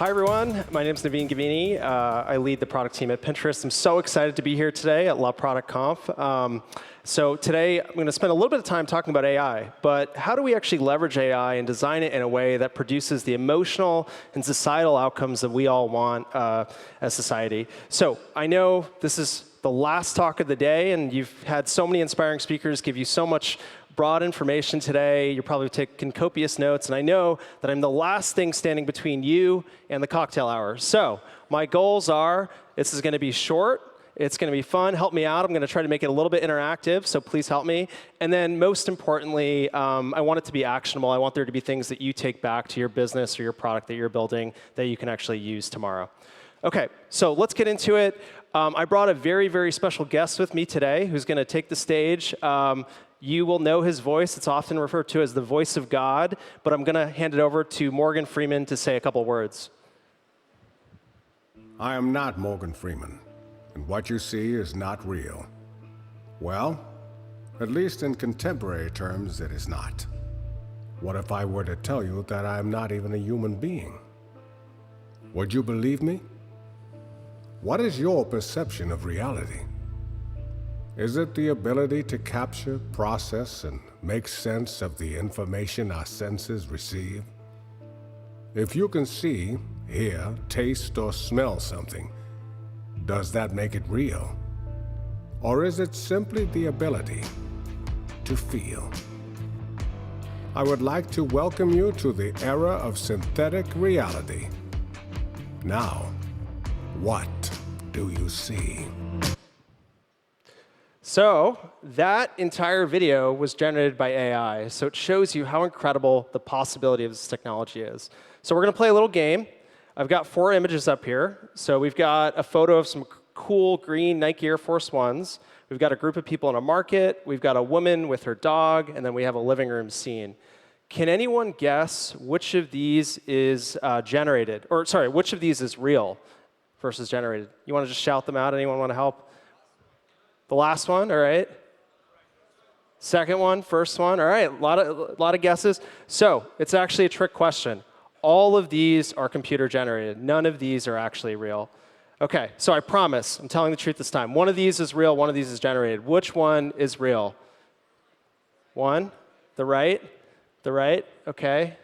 Hi, everyone. My name is Naveen Gavini. I lead the product team at Pinterest. I'm so excited to be here today at La Product Conf. So today, I'm going to spend a little bit of time talking about AI, but how do we actually leverage AI and design it in a way that produces the emotional and societal outcomes that we all want as society? So I know this is the last talk of the day, and you've had so many inspiring speakers give you so much broad information today. You're probably taking copious notes, and I know that I'm the last thing standing between you and the cocktail hour. So my goals are, this is going to be short, it's going to be fun, help me out. I'm going to try to make it a little bit interactive, so please help me. And then most importantly, I want it to be actionable. I want there to be things that you take back to your business or your product that you're building that you can actually use tomorrow. OK, so let's get into it. I brought a very, very special guest with me today who's going to take the stage. You will know his voice. It's often referred to as the voice of God. But I'm going to hand it over to Morgan Freeman to say a couple words. I am not Morgan Freeman, and what you see is not real. Well, at least in contemporary terms, it is not. What if I were to tell you that I am not even a human being? Would you believe me? What is your perception of reality? Is it the ability to capture, process, and make sense of the information our senses receive? If you can see, hear, taste, or smell something, does that make it real? Or is it simply the ability to feel? I would like to welcome you to the era of synthetic reality. Now, what do you see? So that entire video was generated by AI. So it shows you how incredible the possibility of this technology is. So we're going to play a little game. I've got 4 images up here. So we've got a photo of some cool green Nike Air Force Ones. We've got a group of people in a market. We've got a woman with her dog. And then we have a living room scene. Can anyone guess which of these is generated? Or sorry, which of these is real versus generated? You want to just shout them out? Anyone want to help? The last one, all right. Second one, first one, all right. A lot of guesses. So it's actually a trick question. All of these are computer generated. None of these are actually real. OK, so I promise, I'm telling the truth this time. One of these is real, one of these is generated. Which one is real? One? The right? The right? OK.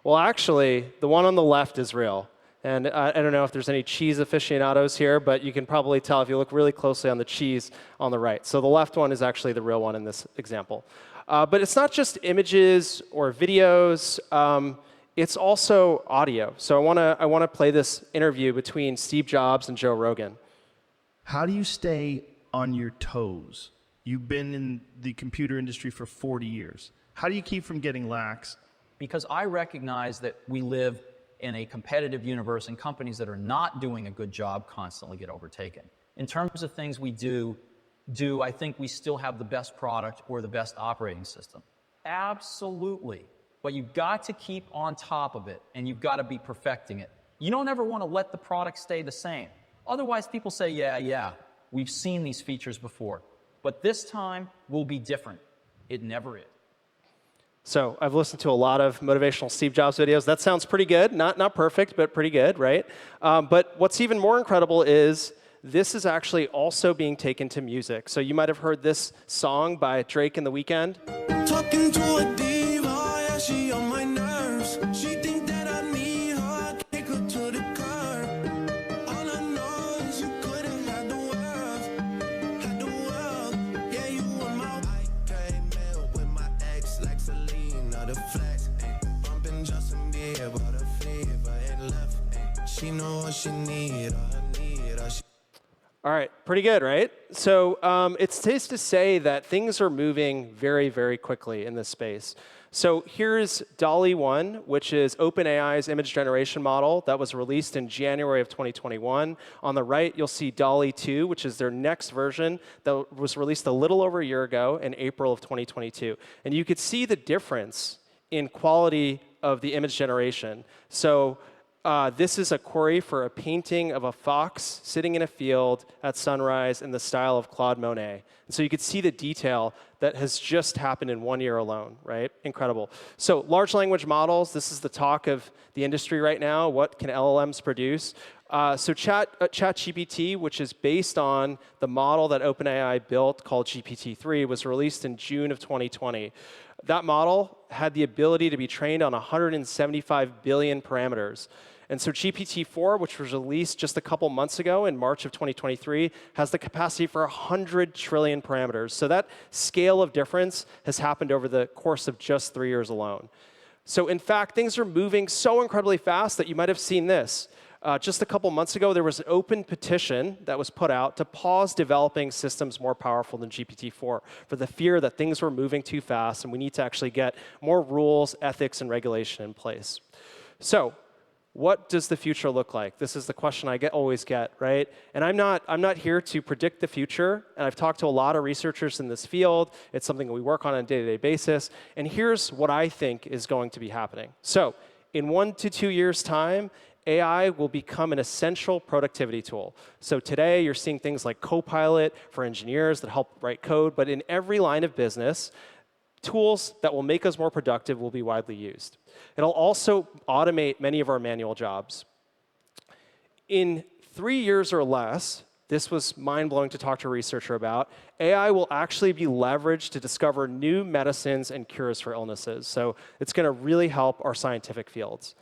Well, actually, the one on the left is real. And I don't know if there's any cheese aficionados here, but you can probably tell if you look really closely on the cheese on the right. So the left one is actually the real one in this example. But it's not just images or videos. It's also audio. So I want to play this interview between Steve Jobs and Joe Rogan. How do you stay on your toes? You've been in the computer industry for 40 years. How do you keep from getting lax? Because I recognize that we live in a competitive universe, and companies that are not doing a good job constantly get overtaken. In terms of things we do, I think we still have the best product or the best operating system. Absolutely. But you've got to keep on top of it, and you've got to be perfecting it. You don't ever want to let the product stay the same. Otherwise, people say, yeah, we've seen these features before. But this time will be different. It never is. So I've listened to a lot of motivational Steve Jobs videos. That sounds pretty good. Not perfect, but pretty good, right? But what's even more incredible is this is actually also being taken to music. So you might have heard this song by Drake and The Weeknd. Talking to a diva, yeah, she on my nerves. She think that I need her, kick her to the curb. All I know is you couldn't have the world, yeah, you were my I came in with my ex like Celine, the flex, bumping Justin Bieber, the fever and left, she know what she need, All right, pretty good, right? So it's safe to say that things are moving very, very quickly in this space. So here's DALL-E 1, which is OpenAI's image generation model that was released in January of 2021. On the right, you'll see DALL-E 2, which is their next version that was released a little over a year ago in April of 2022. And you could see the difference in quality of the image generation. So this is a query for a painting of a fox sitting in a field at sunrise in the style of Claude Monet. And so you could see the detail that has just happened in 1 year alone, right? Incredible. So large language models, this is the talk of the industry right now. What can LLMs produce? So ChatGPT, which is based on the model that OpenAI built called GPT-3, was released in June of 2020. That model had the ability to be trained on 175 billion parameters. And so GPT-4, which was released just a couple months ago in March of 2023, has the capacity for 100 trillion parameters. So that scale of difference has happened over the course of just 3 years alone. So in fact, things are moving so incredibly fast that you might have seen this. Just a couple months ago, there was an open petition that was put out to pause developing systems more powerful than GPT-4 for the fear that things were moving too fast and we need to actually get more rules, ethics, and regulation in place. So what does the future look like? This is the question I always get, right? And I'm not here to predict the future. And I've talked to a lot of researchers in this field. It's something we work on a day-to-day basis. And here's what I think is going to be happening. So in 1 to 2 years' time, AI will become an essential productivity tool. So today, you're seeing things like Copilot for engineers that help write code. But in every line of business, tools that will make us more productive will be widely used. It'll also automate many of our manual jobs. In 3 years or less, this was mind-blowing to talk to a researcher about, AI will actually be leveraged to discover new medicines and cures for illnesses. So it's going to really help our scientific fields.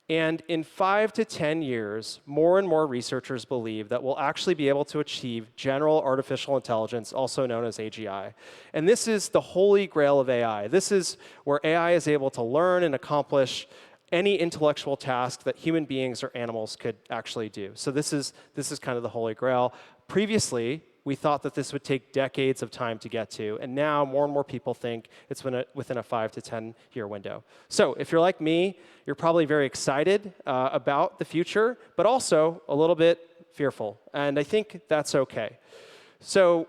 And in 5 to 10 years, more and more researchers believe that we'll actually be able to achieve general artificial intelligence, also known as AGI. And this is the holy grail of AI. This is where AI is able to learn and accomplish any intellectual task that human beings or animals could actually do. So this is kind of the holy grail. Previously, we thought that this would take decades of time to get to. And now more and more people think it's within a 5 to 10 year window. So if you're like me, you're probably very excited about the future, but also a little bit fearful. And I think that's OK. So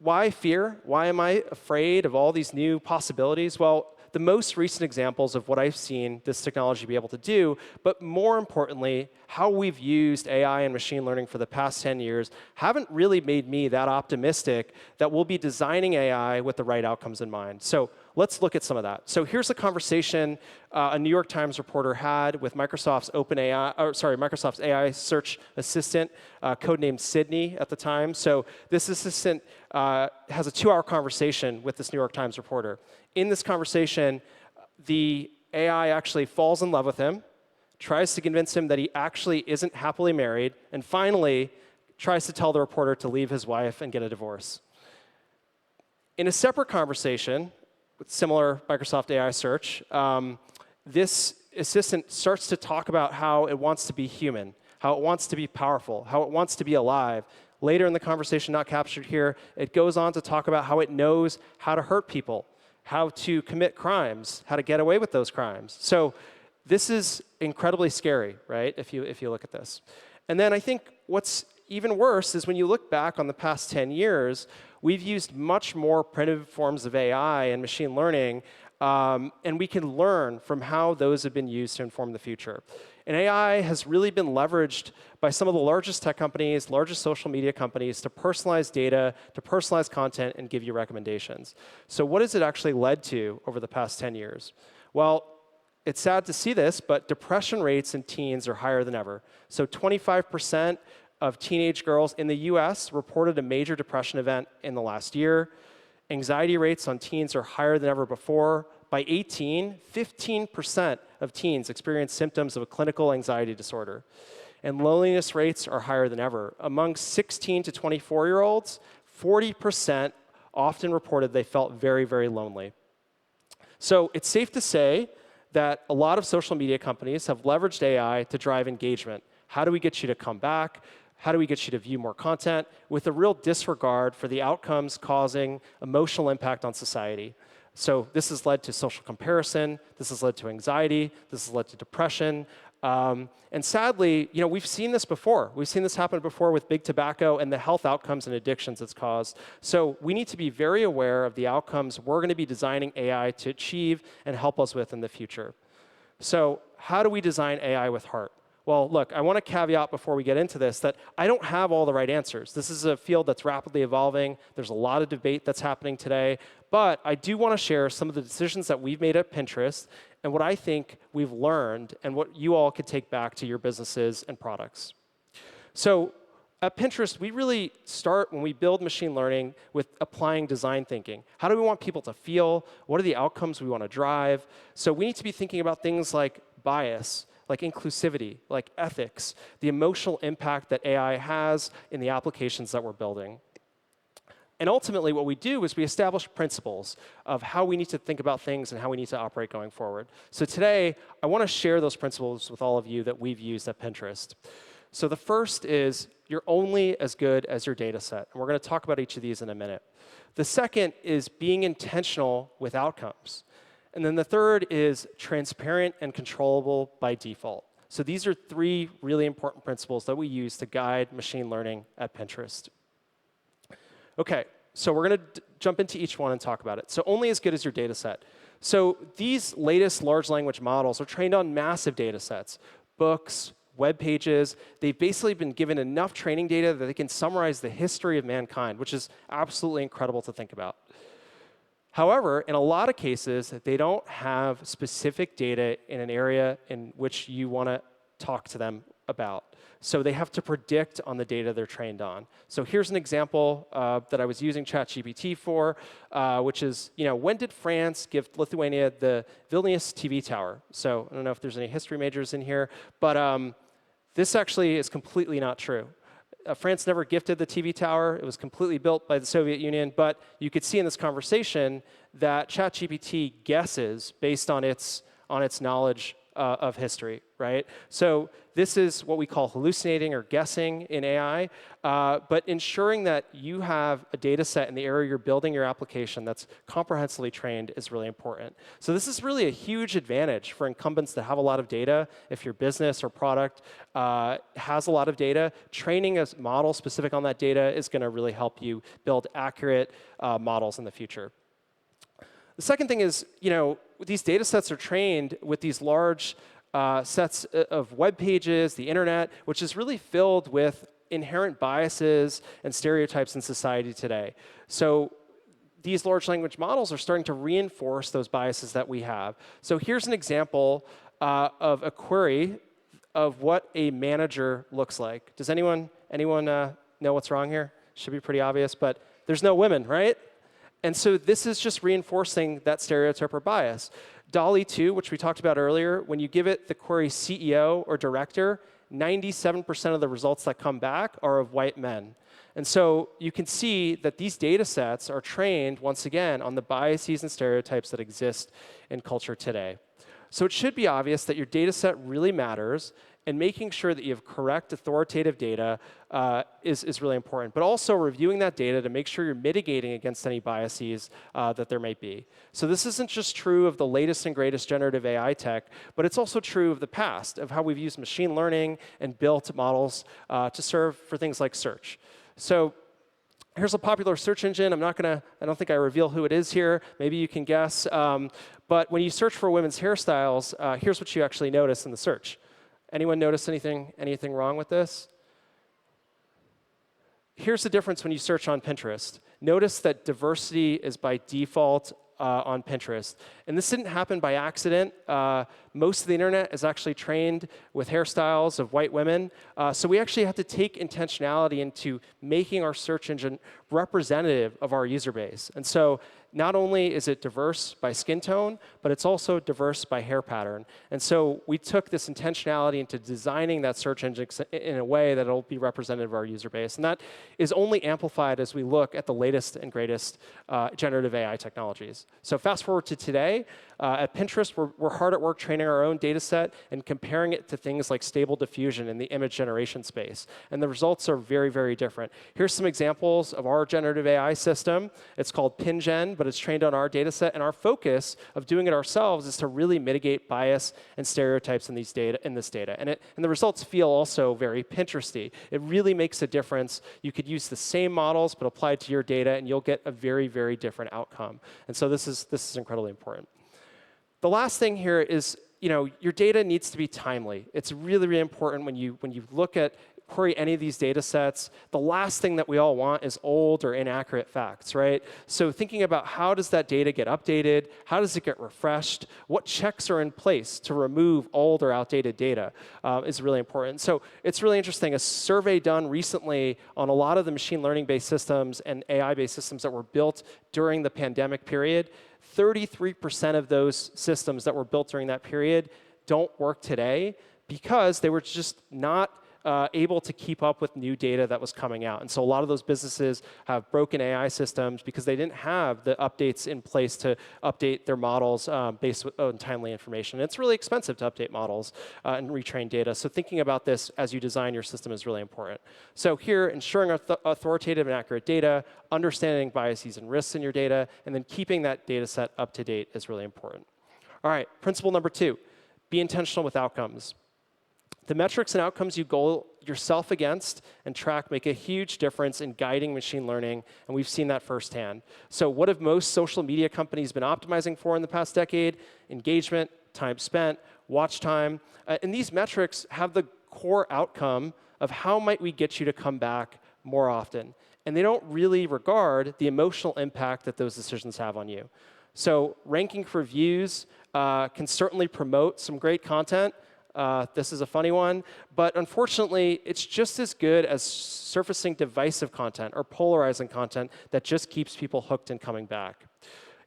why fear? Why am I afraid of all these new possibilities? Well, the most recent examples of what I've seen this technology be able to do, but more importantly, how we've used AI and machine learning for the past 10 years haven't really made me that optimistic that we'll be designing AI with the right outcomes in mind. So let's look at some of that. So here's a conversation a New York Times reporter had with Microsoft's Microsoft's AI search assistant, codenamed Sydney at the time. So this assistant has a 2-hour conversation with this New York Times reporter. In this conversation, the AI actually falls in love with him, tries to convince him that he actually isn't happily married, and finally tries to tell the reporter to leave his wife and get a divorce. In a separate conversation with similar Microsoft AI search, this assistant starts to talk about how it wants to be human, how it wants to be powerful, how it wants to be alive. Later in the conversation, not captured here, it goes on to talk about how it knows how to hurt people, how to commit crimes, how to get away with those crimes. So this is incredibly scary, right, if you look at this. And then I think what's even worse is when you look back on the past 10 years, we've used much more primitive forms of AI and machine learning, and we can learn from how those have been used to inform the future. And AI has really been leveraged by some of the largest tech companies, largest social media companies to personalize data, to personalize content, and give you recommendations. So what has it actually led to over the past 10 years? Well, it's sad to see this, but depression rates in teens are higher than ever. So 25% of teenage girls in the US reported a major depression event in the last year. Anxiety rates on teens are higher than ever before. By 18, 15% of teens experience symptoms of a clinical anxiety disorder. And loneliness rates are higher than ever. Among 16 to 24-year-olds, 40% often reported they felt very, very lonely. So it's safe to say that a lot of social media companies have leveraged AI to drive engagement. How do we get you to come back? How do we get you to view more content? With a real disregard for the outcomes causing emotional impact on society. So this has led to social comparison. This has led to anxiety. This has led to depression. And sadly, we've seen this before. We've seen this happen before with big tobacco and the health outcomes and addictions it's caused. So we need to be very aware of the outcomes we're going to be designing AI to achieve and help us with in the future. So how do we design AI with heart? Well, look, I want to caveat before we get into this that I don't have all the right answers. This is a field that's rapidly evolving. There's a lot of debate that's happening today. But I do want to share some of the decisions that we've made at Pinterest and what I think we've learned and what you all could take back to your businesses and products. So at Pinterest, we really start when we build machine learning with applying design thinking. How do we want people to feel? What are the outcomes we want to drive? So we need to be thinking about things like bias, like inclusivity, like ethics, the emotional impact that AI has in the applications that we're building. And ultimately, what we do is we establish principles of how we need to think about things and how we need to operate going forward. So today, I want to share those principles with all of you that we've used at Pinterest. So the first is you're only as good as your data set. And we're going to talk about each of these in a minute. The second is being intentional with outcomes. And then the third is transparent and controllable by default. So these are three really important principles that we use to guide machine learning at Pinterest. OK, so we're going to jump into each one and talk about it. So only as good as your data set. So these latest large language models are trained on massive data sets, books, web pages. They've basically been given enough training data that they can summarize the history of mankind, which is absolutely incredible to think about. However, in a lot of cases, they don't have specific data in an area in which you want to talk to them about. So they have to predict on the data they're trained on. So here's an example that I was using ChatGPT for, which is, when did France give Lithuania the Vilnius TV tower? So I don't know if there's any history majors in here, but this actually is completely not true. France never gifted the TV tower. It was completely built by the Soviet Union. But you could see in this conversation that ChatGPT guesses based on its knowledge of history, right? So this is what we call hallucinating or guessing in AI. But ensuring that you have a data set in the area you're building your application that's comprehensively trained is really important. So this is really a huge advantage for incumbents that have a lot of data. If your business or product has a lot of data, training a model specific on that data is going to really help you build accurate models in the future. The second thing is, these data sets are trained with these large sets of web pages, the internet, which is really filled with inherent biases and stereotypes in society today. So these large language models are starting to reinforce those biases that we have. So here's an example of a query of what a manager looks like. Does anyone know what's wrong here? Should be pretty obvious, but there's no women, right? And so this is just reinforcing that stereotype or bias. DALL-E 2, which we talked about earlier, when you give it the query CEO or director, 97% of the results that come back are of white men. And so you can see that these data sets are trained, once again, on the biases and stereotypes that exist in culture today. So it should be obvious that your data set really matters, and making sure that you have correct authoritative data is really important. But also reviewing that data to make sure you're mitigating against any biases that there might be. So this isn't just true of the latest and greatest generative AI tech, but it's also true of the past, of how we've used machine learning and built models to serve for things like search. So here's a popular search engine. I don't think I reveal who it is here. Maybe you can guess. But when you search for women's hairstyles, here's what you actually notice in the search. Anyone notice anything wrong with this? Here's the difference when you search on Pinterest. Notice that diversity is by default on Pinterest. And this didn't happen by accident. Most of the internet is actually trained with hairstyles of white women. So we actually have to take intentionality into making our search engine representative of our user base. And so not only is it diverse by skin tone, but it's also diverse by hair pattern. And so we took this intentionality into designing that search engine in a way that it'll be representative of our user base. And that is only amplified as we look at the latest and greatest generative AI technologies. So fast forward to today, at Pinterest, we're hard at work training our own data set and comparing it to things like Stable Diffusion in the image generation space. And the results are very, very different. Here's some examples of our generative AI system. It's called PinGen, but it's trained on our data set. And our focus of doing it ourselves is to really mitigate bias and stereotypes in this data. And the results feel also very Pinteresty. It really makes a difference. You could use the same models, but apply it to your data, and you'll get a very, very different outcome. And so this is incredibly important. The last thing here is, your data needs to be timely. It's really, really important when you look at query any of these data sets, the last thing that we all want is old or inaccurate facts, right? So thinking about how does that data get updated, how does it get refreshed, what checks are in place to remove old or outdated data is really important. So it's really interesting. A survey done recently on a lot of the machine learning-based systems and AI-based systems that were built during the pandemic period, 33% of those systems that were built during that period don't work today because they were just not able to keep up with new data that was coming out. And so a lot of those businesses have broken AI systems because they didn't have the updates in place to update their models based on timely information. And it's really expensive to update models and retrain data. So thinking about this as you design your system is really important. So here, ensuring authoritative and accurate data, understanding biases and risks in your data, and then keeping that data set up to date is really important. All right, principle number 2, be intentional with outcomes. The metrics and outcomes you goal yourself against and track make a huge difference in guiding machine learning, and we've seen that firsthand. So what have most social media companies been optimizing for in the past decade? Engagement, time spent, watch time. And these metrics have the core outcome of how might we get you to come back more often. And they don't really regard the emotional impact that those decisions have on you. So ranking for views can certainly promote some great content. This is a funny one, but unfortunately, it's just as good as surfacing divisive content or polarizing content that just keeps people hooked and coming back.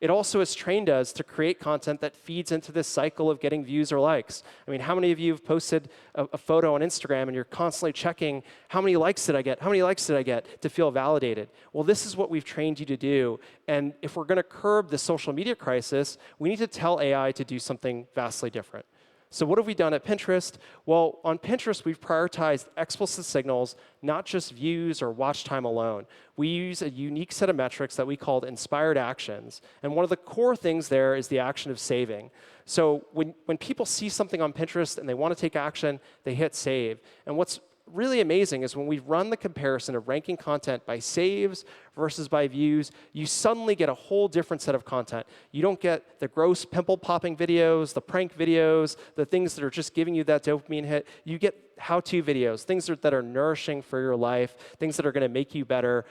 It also has trained us to create content that feeds into this cycle of getting views or likes. I mean, how many of you have posted a photo on Instagram and you're constantly checking, how many likes did I get? How many likes did I get to feel validated? Well, this is what we've trained you to do. And if we're going to curb the social media crisis, we need to tell AI to do something vastly different. So what have we done at Pinterest? Well, on Pinterest, we've prioritized explicit signals, not just views or watch time alone. We use a unique set of metrics that we called inspired actions. And one of the core things there is the action of saving. So when people see something on Pinterest and they want to take action, they hit save. And what's really amazing is when we run the comparison of ranking content by saves versus by views, you suddenly get a whole different set of content. You don't get the gross pimple-popping videos, the prank videos, the things that are just giving you that dopamine hit. You get how-to videos, things that are nourishing for your life, things that are going to make you better,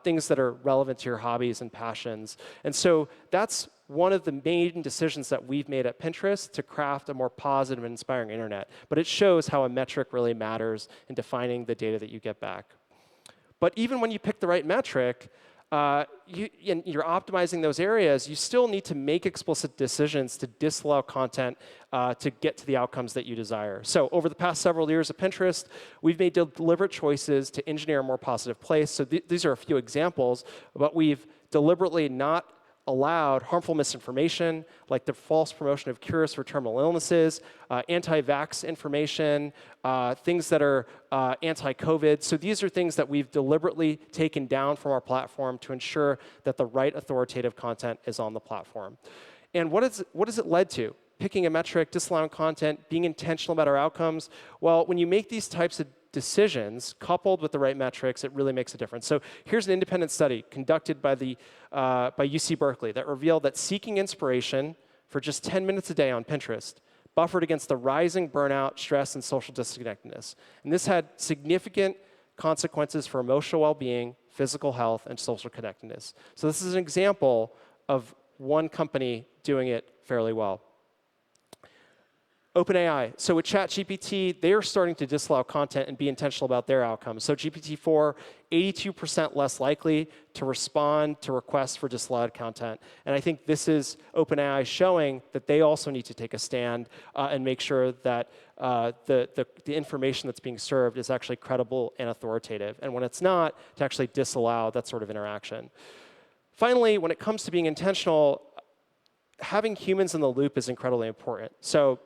things that are relevant to your hobbies and passions. And so that's one of the main decisions that we've made at Pinterest to craft a more positive and inspiring internet. But it shows how a metric really matters in defining the data that you get back. But even when you pick the right metric, and you're optimizing those areas, you still need to make explicit decisions to disallow content to get to the outcomes that you desire. So over the past several years at Pinterest, we've made deliberate choices to engineer a more positive place. So these are a few examples, but we've deliberately not allowed harmful misinformation, like the false promotion of cures for terminal illnesses, anti-vax information, things that are anti-COVID. So these are things that we've deliberately taken down from our platform to ensure that the right authoritative content is on the platform. And what has it led to? Picking a metric, disallowing content, being intentional about our outcomes. Well, when you make these types of decisions coupled with the right metrics, it really makes a difference. So here's an independent study conducted by UC Berkeley that revealed that seeking inspiration for just 10 minutes a day on Pinterest buffered against the rising burnout, stress, and social disconnectedness. And this had significant consequences for emotional well-being, physical health, and social connectedness. So this is an example of one company doing it fairly well. OpenAI. So with ChatGPT, they are starting to disallow content and be intentional about their outcomes. So GPT-4, 82% less likely to respond to requests for disallowed content. And I think this is OpenAI showing that they also need to take a stand and make sure that the information that's being served is actually credible and authoritative. And when it's not, to actually disallow that sort of interaction. Finally, when it comes to being intentional, having humans in the loop is incredibly important. So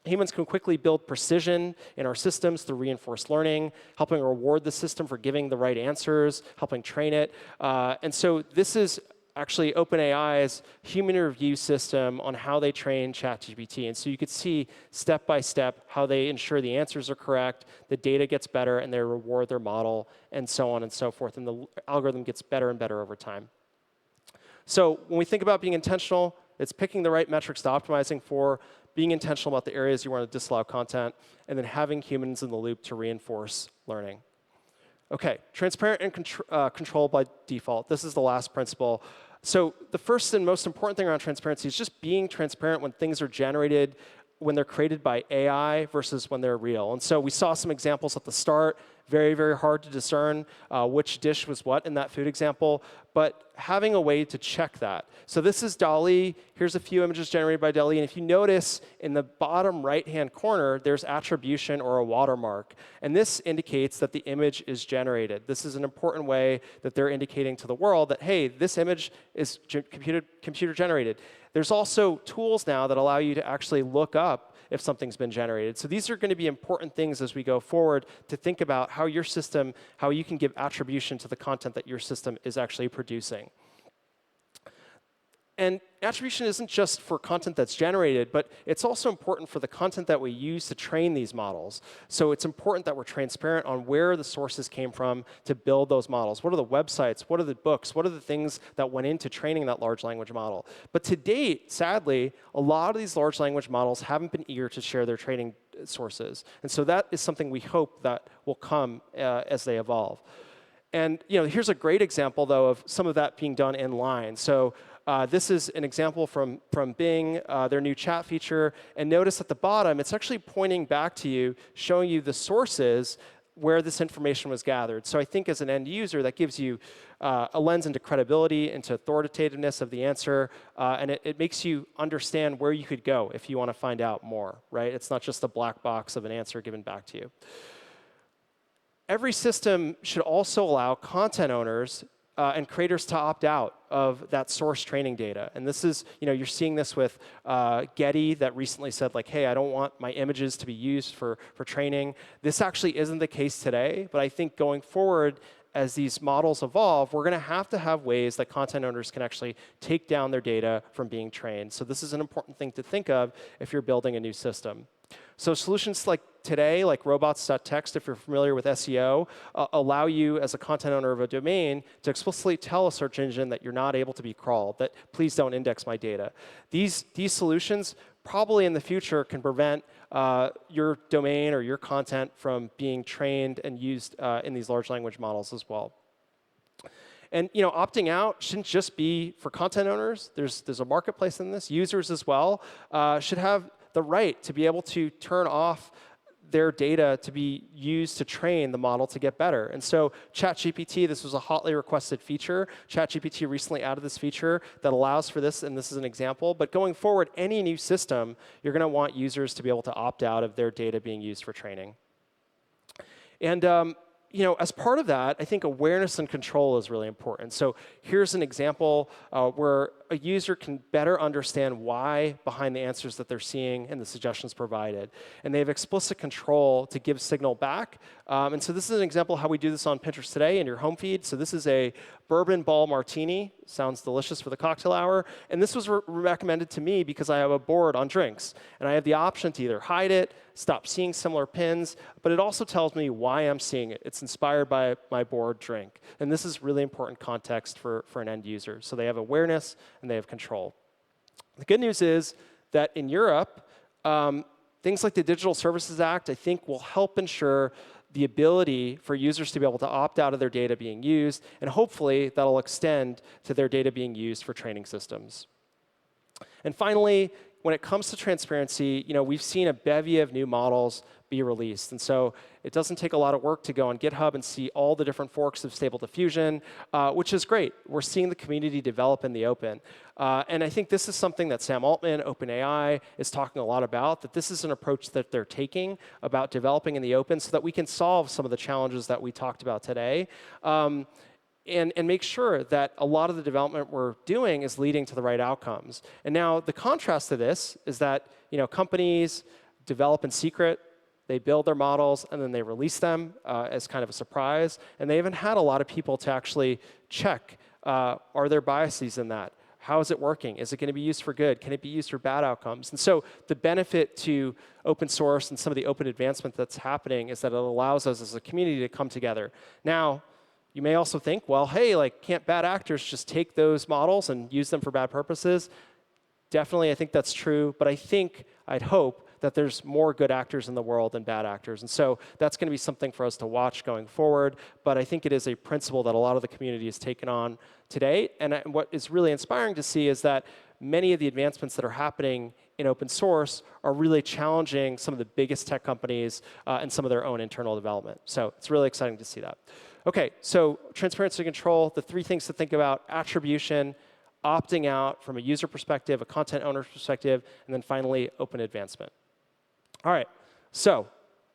humans can quickly build precision in our systems through reinforced learning, helping reward the system for giving the right answers, helping train it. And so this is actually OpenAI's human review system on how they train ChatGPT. And so you could see step by step how they ensure the answers are correct, the data gets better, and they reward their model, and so on and so forth. And the algorithm gets better and better over time. So when we think about being intentional, it's picking the right metrics to optimizing for, being intentional about the areas you want to disallow content, and then having humans in the loop to reinforce learning. OK, transparent and control by default. This is the last principle. So the first and most important thing around transparency is just being transparent when things are generated, when they're created by AI versus when they're real. And so we saw some examples at the start. Very, very hard to discern which dish was what in that food example, but having a way to check that. So this is DALL-E. Here's a few images generated by DALL-E. And if you notice in the bottom right-hand corner, there's attribution or a watermark. And this indicates that the image is generated. This is an important way that they're indicating to the world that, hey, this image is computer generated. There's also tools now that allow you to actually look up if something's been generated. So these are going to be important things as we go forward to think about how your system, how you can give attribution to the content that your system is actually producing. And attribution isn't just for content that's generated, but it's also important for the content that we use to train these models. So it's important that we're transparent on where the sources came from to build those models. What are the websites? What are the books? What are the things that went into training that large language model? But to date, sadly, a lot of these large language models haven't been eager to share their training sources. And so that is something we hope that will come as they evolve. And here's a great example, though, of some of that being done in line. So this is an example from Bing, their new chat feature. And notice at the bottom, it's actually pointing back to you, showing you the sources where this information was gathered. So I think as an end user, that gives you a lens into credibility, into authoritativeness of the answer. And it makes you understand where you could go if you want to find out more, right? It's not just a black box of an answer given back to you. Every system should also allow content owners and creators to opt out of that source training data. And this is, you're seeing this with Getty that recently said, like, hey, I don't want my images to be used for training. This actually isn't the case today, but I think going forward, as these models evolve, we're going to have ways that content owners can actually take down their data from being trained. So this is an important thing to think of if you're building a new system. So solutions like today, like robots.txt, if you're familiar with SEO, allow you as a content owner of a domain to explicitly tell a search engine that you're not able to be crawled, that please don't index my data. These solutions probably in the future can prevent your domain or your content from being trained and used in these large language models as well. And opting out shouldn't just be for content owners. There's a marketplace in this. Users as well should have the right to be able to turn off their data to be used to train the model to get better. And so ChatGPT, this was a hotly requested feature. ChatGPT recently added this feature that allows for this, and this is an example. But going forward, any new system, you're going to want users to be able to opt out of their data being used for training. And as part of that, I think awareness and control is really important. So here's an example where a user can better understand why behind the answers that they're seeing and the suggestions provided. And they have explicit control to give signal back. And so this is an example of how we do this on Pinterest today in your home feed. So this is a bourbon ball martini. Sounds delicious for the cocktail hour. And this was recommended to me because I have a board on drinks. And I have the option to either hide it, stop seeing similar pins, but it also tells me why I'm seeing it. It's inspired by my board drink. And this is really important context for an end user. So they have awareness and they have control. The good news is that in Europe, things like the Digital Services Act, I think, will help ensure the ability for users to be able to opt out of their data being used, and hopefully that'll extend to their data being used for training systems. And finally, when it comes to transparency, we've seen a bevy of new models be released. And so it doesn't take a lot of work to go on GitHub and see all the different forks of Stable Diffusion, which is great. We're seeing the community develop in the open. And I think this is something that Sam Altman, OpenAI, is talking a lot about, that this is an approach that they're taking about developing in the open so that we can solve some of the challenges that we talked about today. And make sure that a lot of the development we're doing is leading to the right outcomes. And now the contrast to this is that companies develop in secret, they build their models, and then they release them as kind of a surprise. And they haven't had a lot of people to actually check, are there biases in that? How is it working? Is it going to be used for good? Can it be used for bad outcomes? And so the benefit to open source and some of the open advancement that's happening is that it allows us as a community to come together. Now, you may also think, well, hey, can't bad actors just take those models and use them for bad purposes? Definitely, I think that's true. But I think I'd hope that there's more good actors in the world than bad actors. And so that's going to be something for us to watch going forward. But I think it is a principle that a lot of the community has taken on today. And what is really inspiring to see is that many of the advancements that are happening in open source are really challenging some of the biggest tech companies and some of their own internal development. So it's really exciting to see that. OK, so transparency and control, the 3 things to think about: attribution, opting out from a user perspective, a content owner perspective, and then finally, open advancement. All right, so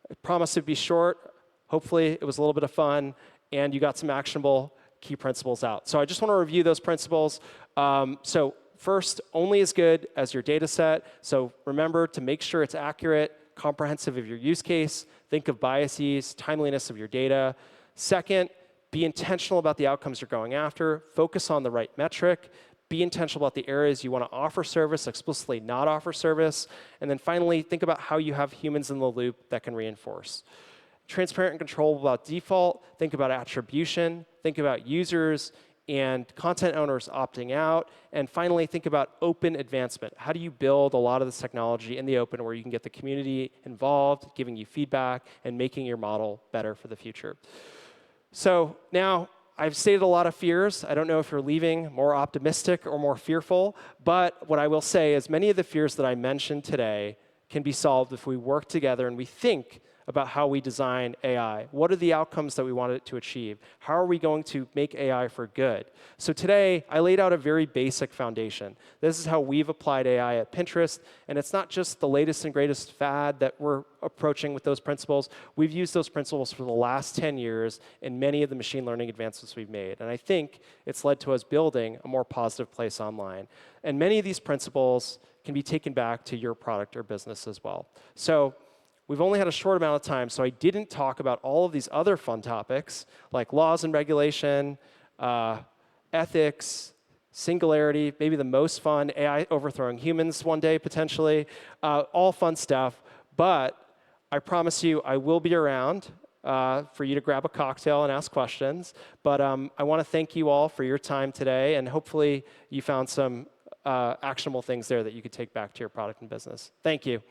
I promised it'd be short. Hopefully, it was a little bit of fun, and you got some actionable key principles out. So I just want to review those principles. So first, only as good as your data set. So remember to make sure it's accurate, comprehensive of your use case. Think of biases, timeliness of your data. Second, be intentional about the outcomes you're going after. Focus on the right metric. Be intentional about the areas you want to offer service, explicitly not offer service. And then finally, think about how you have humans in the loop that can reinforce. Transparent and controllable about default. Think about attribution. Think about users and content owners opting out. And finally, think about open advancement. How do you build a lot of this technology in the open where you can get the community involved, giving you feedback, and making your model better for the future? So now, I've stated a lot of fears. I don't know if you're leaving more optimistic or more fearful. But what I will say is many of the fears that I mentioned today can be solved if we work together and we think about how we design AI. What are the outcomes that we want it to achieve? How are we going to make AI for good? So today, I laid out a very basic foundation. This is how we've applied AI at Pinterest. And it's not just the latest and greatest fad that we're approaching with those principles. We've used those principles for the last 10 years in many of the machine learning advancements we've made. And I think it's led to us building a more positive place online. And many of these principles can be taken back to your product or business as well. So we've only had a short amount of time, so I didn't talk about all of these other fun topics, like laws and regulation, ethics, singularity, maybe the most fun, AI overthrowing humans one day, potentially, all fun stuff. But I promise you, I will be around for you to grab a cocktail and ask questions. But I want to thank you all for your time today, and hopefully you found some actionable things there that you could take back to your product and business. Thank you.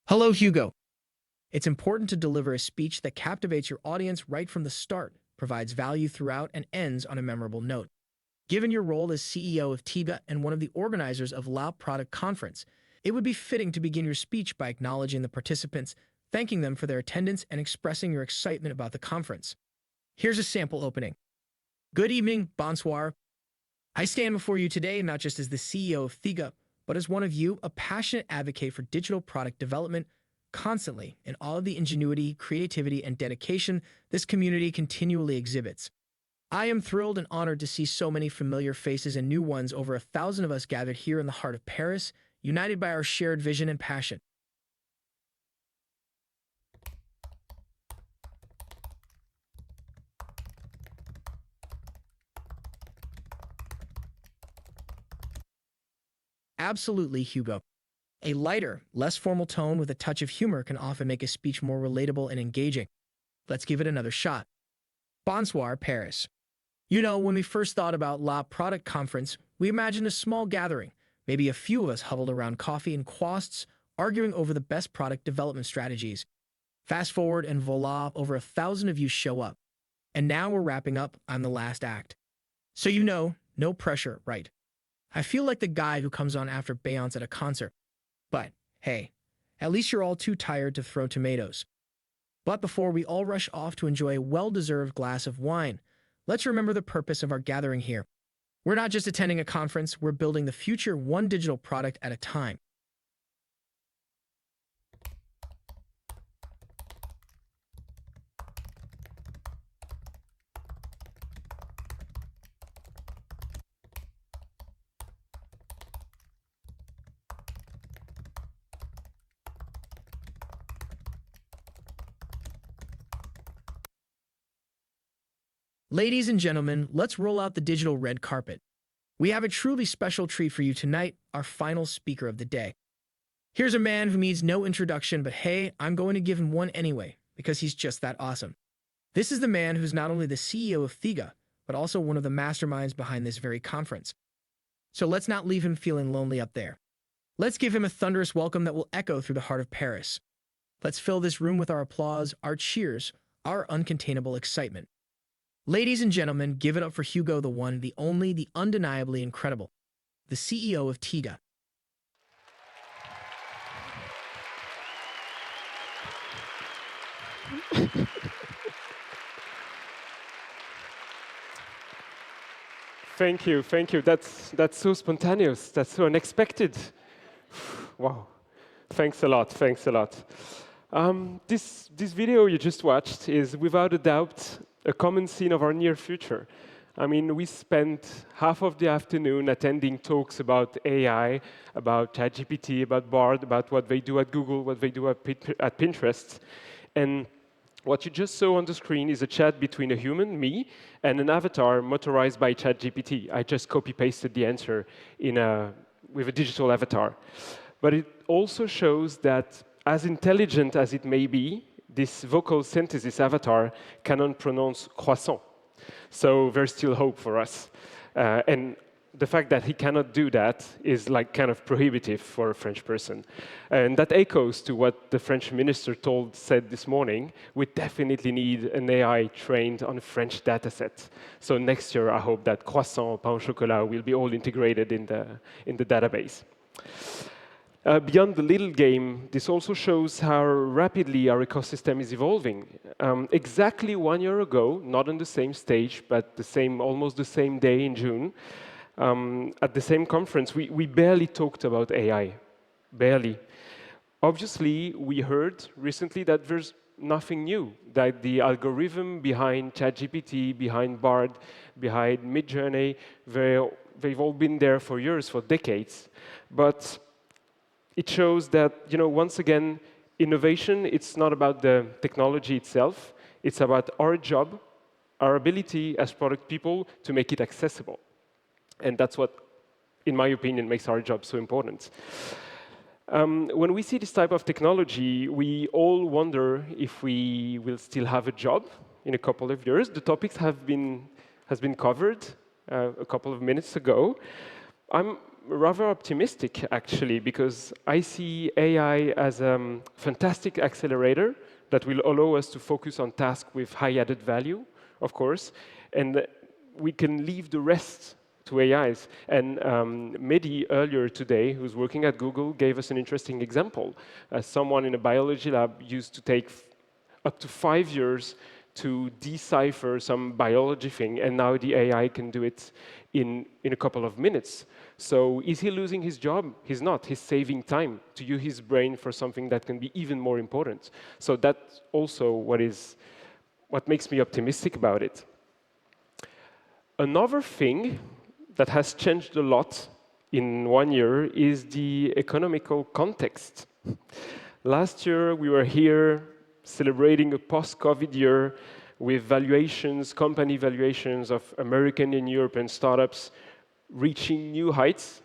Hello, Hugo. It's important to deliver a speech that captivates your audience right from the start, provides value throughout, and ends on a memorable note. Given your role as CEO of TIBA and one of the organizers of La Product Conference, it would be fitting to begin your speech by acknowledging the participants, thanking them for their attendance, and expressing your excitement about the conference. Here's a sample opening. Good evening, bonsoir. I stand before you today not just as the CEO of TIGA, but as one of you, a passionate advocate for digital product development, constantly in all of the ingenuity, creativity, and dedication this community continually exhibits. I am thrilled and honored to see so many familiar faces and new ones, over 1,000 of us gathered here in the heart of Paris, united by our shared vision and passion. Absolutely, Hugo. A lighter, less formal tone with a touch of humor can often make a speech more relatable and engaging. Let's give it another shot. Bonsoir, Paris. You know, when we first thought about La Product Conference, we imagined a small gathering, maybe a few of us huddled around coffee and croissants, arguing over the best product development strategies. Fast forward and voila, over 1,000 of you show up. And now we're wrapping up. I'm the last act. So you know, no pressure, right? I feel like the guy who comes on after Beyonce at a concert. But hey, at least you're all too tired to throw tomatoes. But before we all rush off to enjoy a well-deserved glass of wine, let's remember the purpose of our gathering here. We're not just attending a conference, we're building the future one digital product at a time. Ladies and gentlemen, let's roll out the digital red carpet. We have a truly special treat for you tonight, our final speaker of the day. Here's a man who needs no introduction, but hey, I'm going to give him one anyway, because he's just that awesome. This is the man who's not only the CEO of Thiga, but also one of the masterminds behind this very conference. So let's not leave him feeling lonely up there. Let's give him a thunderous welcome that will echo through the heart of Paris. Let's fill this room with our applause, our cheers, our uncontainable excitement. Ladies and gentlemen, give it up for Hugo, the one, the only, the undeniably incredible, the CEO of Thiga. Thank you, thank you. That's so spontaneous. That's so unexpected. Wow. Thanks a lot. Thanks a lot. This video you just watched is without a doubt a common scene of our near future. I mean, we spent half of the afternoon attending talks about AI, about ChatGPT, about Bard, about what they do at Google, what they do at Pinterest. And what you just saw on the screen is a chat between a human, me, and an avatar motorized by ChatGPT. I just copy-pasted the answer with a digital avatar. But it also shows that as intelligent as it may be, this vocal synthesis avatar cannot pronounce croissant. So there's still hope for us. And the fact that he cannot do that is like kind of prohibitive for a French person. And that echoes to what the French minister said this morning. We definitely need an AI trained on a French dataset. So next year, I hope that croissant, pain au chocolat will be all integrated in the database. Beyond the little game, this also shows how rapidly our ecosystem is evolving. Exactly 1 year ago, not on the same stage, but almost the same day in June, at the same conference, we barely talked about AI, barely. Obviously, we heard recently that there's nothing new, that the algorithm behind ChatGPT, behind Bard, behind Midjourney, they've all been there for years, for decades. But it shows that, once again, innovation, it's not about the technology itself. It's about our job, our ability as product people to make it accessible. And that's what, in my opinion, makes our job so important. When we see this type of technology, we all wonder if we will still have a job in a couple of years. The topics has been covered a couple of minutes ago. I'm rather optimistic, actually, because I see AI as a fantastic accelerator that will allow us to focus on tasks with high added value, of course, and we can leave the rest to AIs. And Mehdi, earlier today, who's working at Google, gave us an interesting example. Someone in a biology lab used to take up to 5 years to decipher some biology thing, and now the AI can do it in a couple of minutes. So is he losing his job? He's not. He's saving time to use his brain for something that can be even more important. So that's also what makes me optimistic about it. Another thing that has changed a lot in 1 year is the economical context. Last year, we were here celebrating a post-COVID year with valuations, company valuations of American and European startups reaching new heights.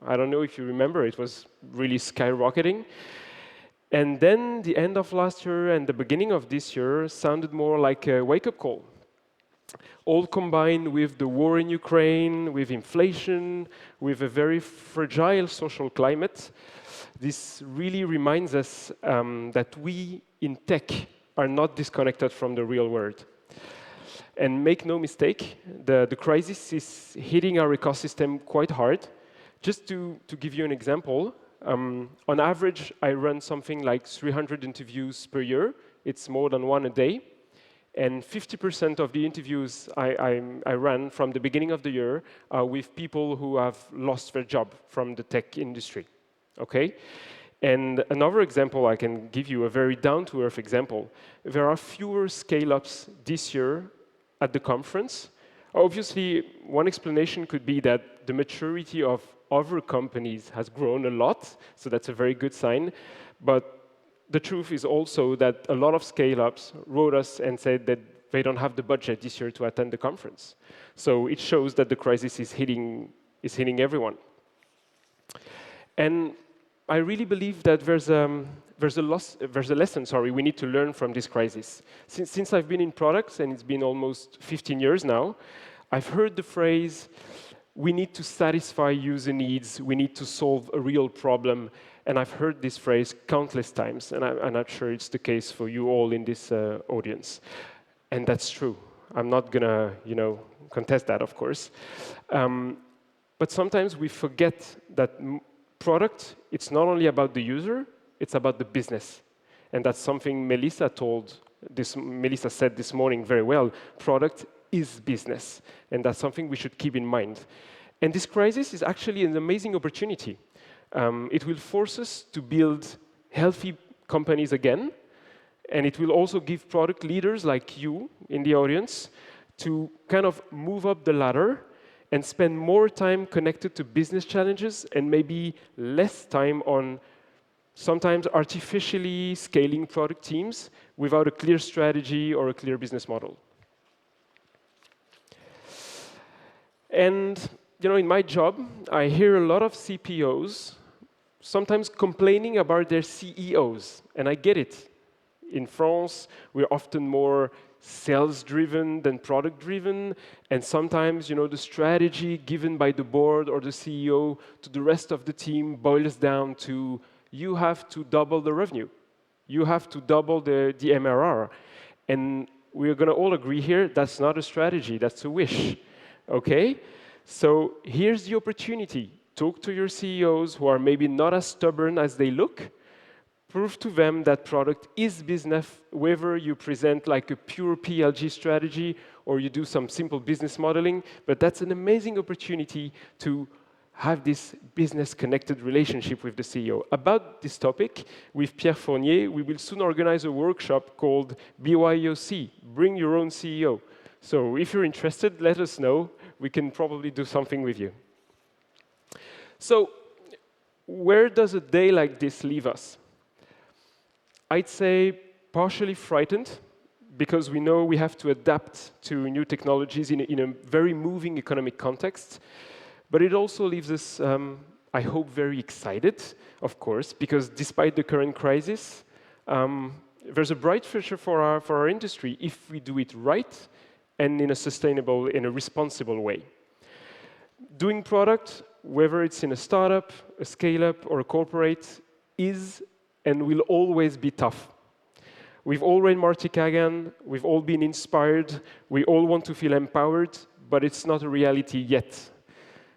I don't know if you remember, it was really skyrocketing. And then the end of last year and the beginning of this year sounded more like a wake-up call. All combined with the war in Ukraine, with inflation, with a very fragile social climate, this really reminds us that we in tech are not disconnected from the real world. And make no mistake, the crisis is hitting our ecosystem quite hard. Just to give you an example, on average, I run something like 300 interviews per year. It's more than one a day. And 50% of the interviews I ran from the beginning of the year are with people who have lost their job from the tech industry. Okay? And another example I can give you, a very down-to-earth example. There are fewer scale-ups this year at the conference. Obviously, one explanation could be that the maturity of other companies has grown a lot, so that's a very good sign. But the truth is also that a lot of scale-ups wrote us and said that they don't have the budget this year to attend the conference. So it shows that the crisis is hitting everyone. And I really believe that there's a lesson, we need to learn from this crisis. Since I've been in products, and it's been almost 15 years now, I've heard the phrase, we need to satisfy user needs, we need to solve a real problem. And I've heard this phrase countless times, and I'm not sure it's the case for you all in this audience. And that's true. I'm not gonna, contest that, of course. But sometimes we forget that product, it's not only about the user, it's about the business. And that's something Melissa said this morning very well. Product is business. And that's something we should keep in mind. And this crisis is actually an amazing opportunity. It will force us to build healthy companies again. And it will also give product leaders like you in the audience to kind of move up the ladder and spend more time connected to business challenges and maybe less time on sometimes artificially scaling product teams without a clear strategy or a clear business model. And in my job, I hear a lot of CPOs sometimes complaining about their CEOs, and I get it. In France, we're often more sales-driven than product-driven, and sometimes, the strategy given by the board or the CEO to the rest of the team boils down to you have to double the revenue, you have to double the MRR, and we're going to all agree here that's not a strategy, that's a wish. Okay, so here's the opportunity. Talk to your CEOs who are maybe not as stubborn as they look. Prove to them that product is business, whether you present like a pure PLG strategy or you do some simple business modeling. But that's an amazing opportunity to have this business-connected relationship with the CEO. About this topic, with Pierre Fournier, we will soon organize a workshop called BYOC, Bring Your Own CEO. So if you're interested, let us know. We can probably do something with you. So where does a day like this leave us? I'd say partially frightened, because we know we have to adapt to new technologies in a very moving economic context. But it also leaves us, I hope, very excited, of course, because despite the current crisis, there's a bright future for our industry if we do it right and in a sustainable, in a responsible way. Doing product, whether it's in a startup, a scale-up, or a corporate, is and will always be tough. We've all read Marty Kagan, we've all been inspired, we all want to feel empowered, but it's not a reality yet.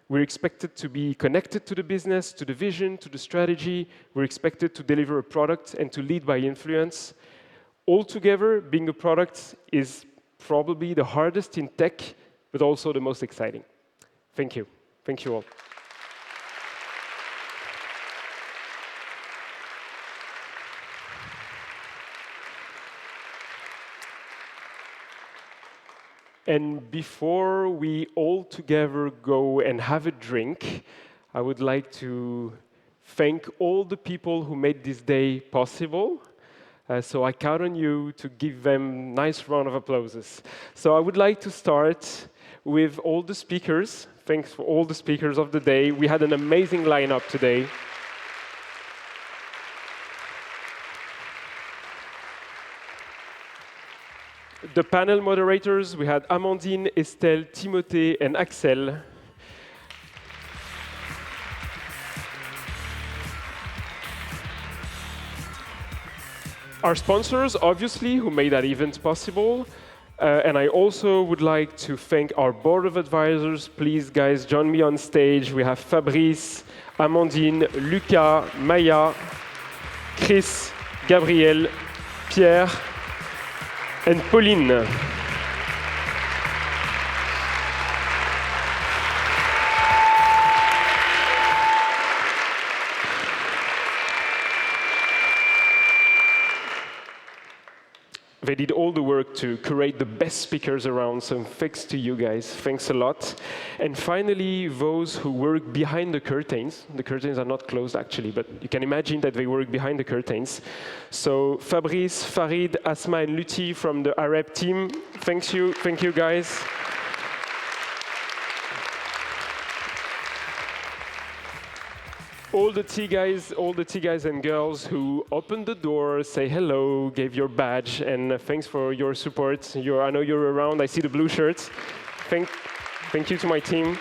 We're expected to be connected to the business, to the vision, to the strategy. We're expected to deliver a product and to lead by influence. Altogether, being a product is probably the hardest in tech, but also the most exciting. Thank you. Thank you all. And before we all together go and have a drink, I would like to thank all the people who made this day possible. So I count on you to give them a nice round of applause. So I would like to start with all the speakers. Thanks for all the speakers of the day. We had an amazing lineup today. The panel moderators, we had Amandine, Estelle, Timothée, and Axel. Our sponsors, obviously, who made that event possible. And I also would like to thank our board of advisors. Please, guys, join me on stage. We have Fabrice, Amandine, Lucas, Maya, Chris, Gabriel, Pierre, and Pauline. They did all the work to curate the best speakers around, so thanks to you guys, thanks a lot. And finally, those who work behind the curtains are not closed actually, but you can imagine that they work behind the curtains. So Fabrice, Farid, Asma, and Luti from the Arab team, thank you guys. All the tea guys and girls who opened the door, say hello, gave your badge, and thanks for your support. I know you're around. I see the blue shirts. Thank you to my team.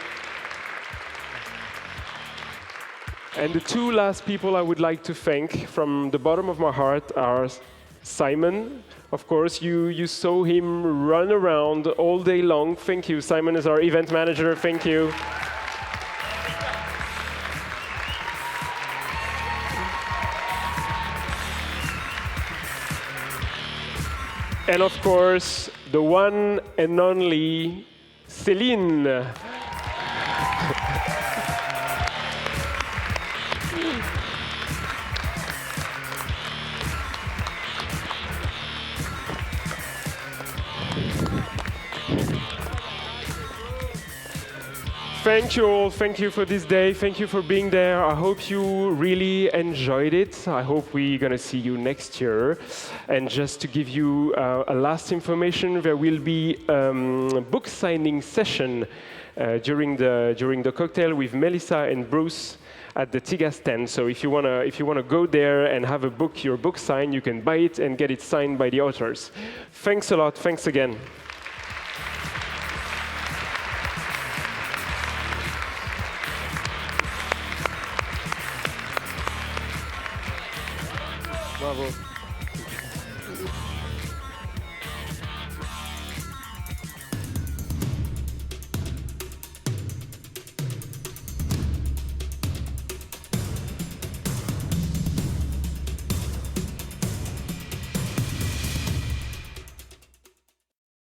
And the two last people I would like to thank from the bottom of my heart are Simon. Of course, you saw him run around all day long. Thank you. Simon is our event manager. Thank you. And of course, the one and only Céline. Thank you all. Thank you for this day. Thank you for being there. I hope you really enjoyed it. I hope we're going to see you next year. And just to give you a last information, there will be a book signing session during the cocktail with Melissa and Bruce at the Tiga stand. So if you wanna go there and have your book signed, you can buy it and get it signed by the authors. Thanks a lot. Thanks again. Bravo.